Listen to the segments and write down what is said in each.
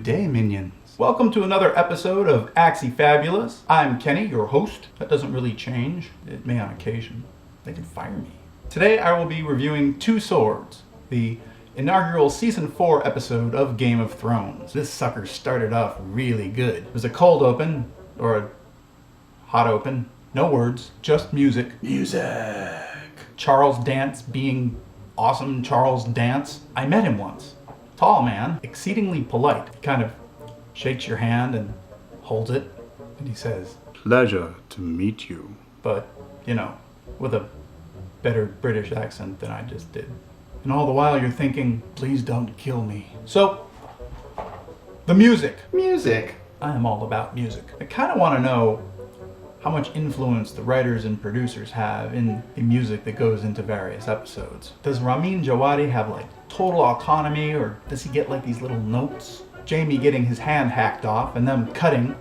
Good day, minions. Welcome to another episode of AxeyFabulous. I'm Kenny, your host. That doesn't really change. It may on occasion. They can fire me. Today I will be reviewing Two Swords, the inaugural Season 4 episode of Game of Thrones. This sucker started off really good. It was a cold open, or a hot open. No words, just music. Music! Charles Dance being awesome Charles Dance. I met him once. Tall man, exceedingly polite. He kind of shakes your hand and holds it, and he says, "Pleasure to meet you." But, you know, with a better British accent than I just did. And all the while you're thinking, please don't kill me. So, the music. Music. I am all about music. I kind of want to know how much influence the writers and producers have in the music that goes into various episodes. Does Ramin Djawadi have like total autonomy, or does he get like these little notes? Jaime getting his hand hacked off and them cutting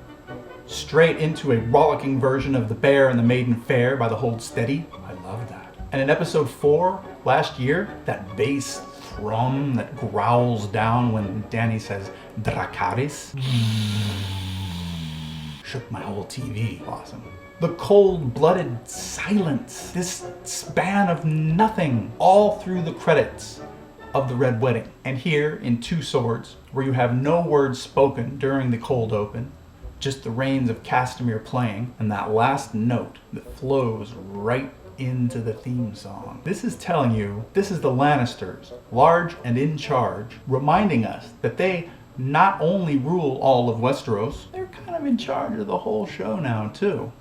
straight into a rollicking version of The Bear and the Maiden Fair by the Hold Steady. I love that. And in episode 4 last year, that bass thrum that growls down when Dany says Dracarys shook my whole TV. Awesome. The cold-blooded silence, this span of nothing, all through the credits of the Red Wedding. And here in Two Swords, where you have no words spoken during the cold open, just the rains of Castamere playing, and that last note that flows right into the theme song. This is telling you, this is the Lannisters, large and in charge, reminding us that they not only rule all of Westeros, they're kind of in charge of the whole show now too.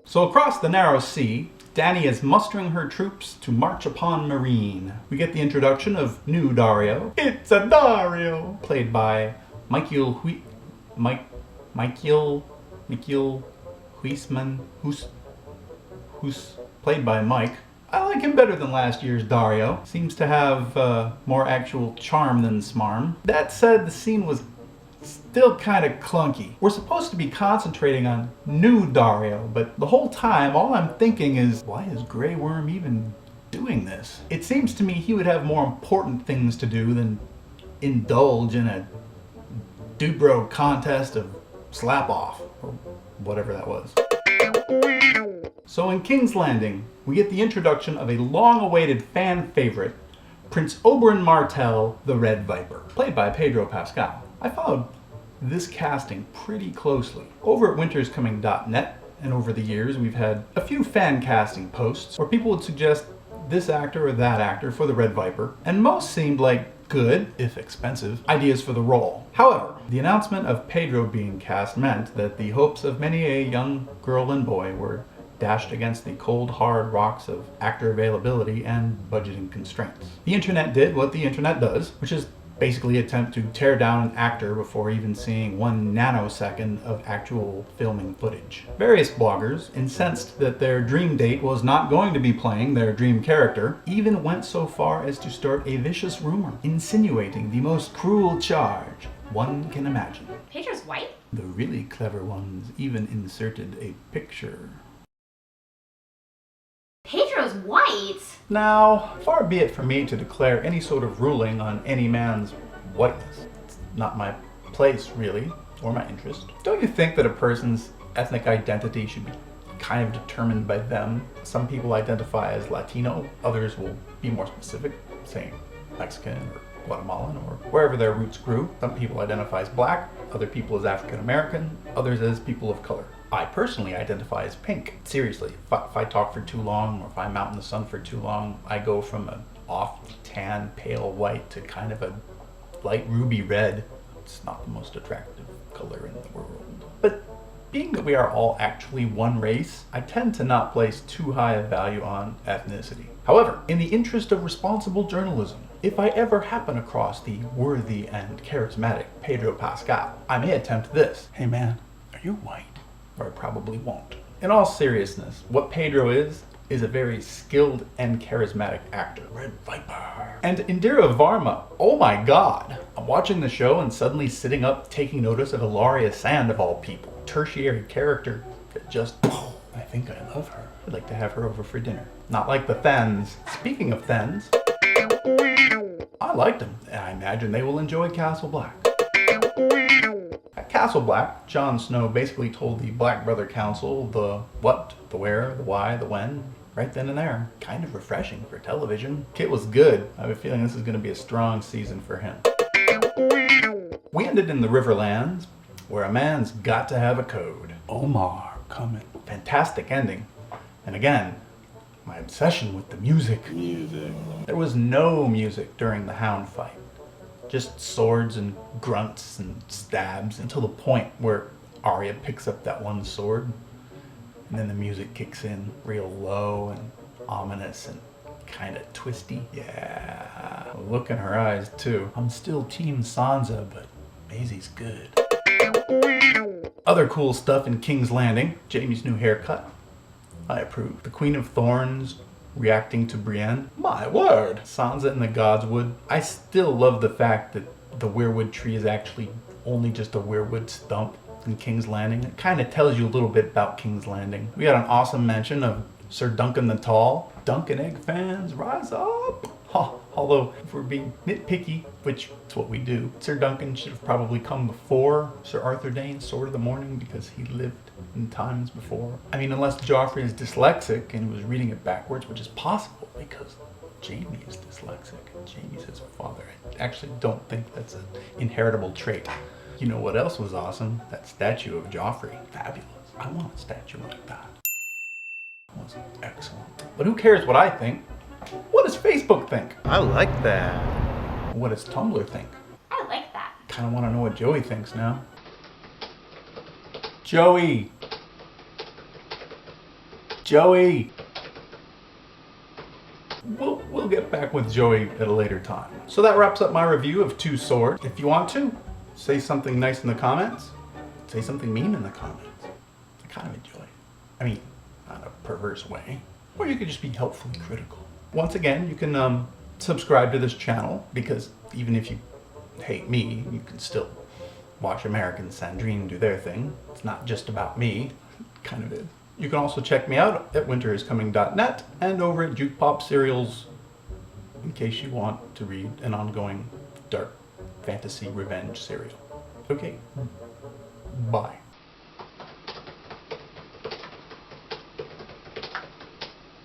So across the narrow sea, Dany is mustering her troops to march upon Meereen. We get the introduction of new Daario. It's a Daario! Played by Michael Huisman, who's played by Mike. I like him better than last year's Daario. Seems to have more actual charm than smarm. That said, the scene was still kind of clunky. We're supposed to be concentrating on new Daario, but the whole time all I'm thinking is, why is Grey Worm even doing this? It seems to me he would have more important things to do than indulge in a Dubro contest of slap-off, or whatever that was. So in King's Landing, we get the introduction of a long-awaited fan favorite, Prince Oberyn Martell, the Red Viper, played by Pedro Pascal. I followed this casting pretty closely over at winterscoming.net, and over the years we've had a few fan casting posts where people would suggest this actor or that actor for the Red Viper, and most seemed like good, if expensive, ideas for the role. However, the announcement of Pedro being cast meant that the hopes of many a young girl and boy were dashed against the cold, hard rocks of actor availability and budgeting constraints. The internet did what the internet does, which is basically attempt to tear down an actor before even seeing 1 nanosecond of actual filming footage. Various bloggers, incensed that their dream date was not going to be playing their dream character, even went so far as to start a vicious rumor, insinuating the most cruel charge one can imagine. Pedro's white? The really clever ones even inserted a picture. Pedro's white? Now, far be it from me to declare any sort of ruling on any man's whiteness. It's not my place, really, or my interest. Don't you think that a person's ethnic identity should be kind of determined by them? Some people identify as Latino, others will be more specific, saying Mexican or Guatemalan or wherever their roots grew. Some people identify as black, other people as African American, others as people of color. I personally identify as pink. Seriously, if I talk for too long, or if I'm out in the sun for too long, I go from an off tan, pale white to kind of a light ruby red. It's not the most attractive color in the world. But being that we are all actually one race, I tend to not place too high a value on ethnicity. However, in the interest of responsible journalism, if I ever happen across the worthy and charismatic Pedro Pascal, I may attempt this. Hey man, are you white? Or I probably won't. In all seriousness, what Pedro is a very skilled and charismatic actor. Red Viper. And Indira Varma, oh my god. I'm watching the show and suddenly sitting up taking notice of Ilaria Sand of all people. Tertiary character that just, I think I love her. I'd like to have her over for dinner. Not like the Thens. Speaking of Thens, I liked them. I imagine they will enjoy Castle Black. Castle Black, Jon Snow basically told the Black Brother Council the what, the where, the why, the when, right then and there. Kind of refreshing for television. Kit was good. I have a feeling this is going to be a strong season for him. We ended in the Riverlands, where a man's got to have a code. Omar coming. Fantastic ending. And again, my obsession with the music. There was no music during the Hound fight. Just swords and grunts and stabs until the point where Arya picks up that one sword. And then the music kicks in real low and ominous and kind of twisty. Yeah. A look in her eyes too. I'm still Team Sansa, but Maisie's good. Other cool stuff in King's Landing. Jaime's new haircut. I approve. The Queen of Thorns reacting to Brienne. My word! Sansa in the Godswood. I still love the fact that the weirwood tree is actually only just a weirwood stump in King's Landing. It kind of tells you a little bit about King's Landing. We got an awesome mention of Sir Duncan the Tall. Duncan Egg fans, rise up! Huh. Although, if we're being nitpicky, which is what we do, Sir Duncan should have probably come before Sir Arthur Dayne's Sword of the Morning because he lived in times before. I mean, unless Joffrey is dyslexic and was reading it backwards, which is possible because Jaime is dyslexic and Jaime's his father. I actually don't think that's an inheritable trait. You know what else was awesome? That statue of Joffrey. Fabulous. I want a statue like that. That was excellent. But who cares what I think? What does Facebook think? I like that. What does Tumblr think? I like that. Kind of want to know what Joey thinks now. Joey! Joey! We'll get back with Joey at a later time. So that wraps up my review of Two Swords. If you want to, say something nice in the comments. Say something mean in the comments. I kind of enjoy it. I mean, not in a perverse way. Or you could just be helpfully critical. Once again, you can subscribe to this channel because even if you hate me, you can still watch American Sandrine do their thing. It's not just about me. It kind of is. You can also check me out at winteriscoming.net and over at Jukepop Serials in case you want to read an ongoing dark fantasy revenge serial. Okay, bye.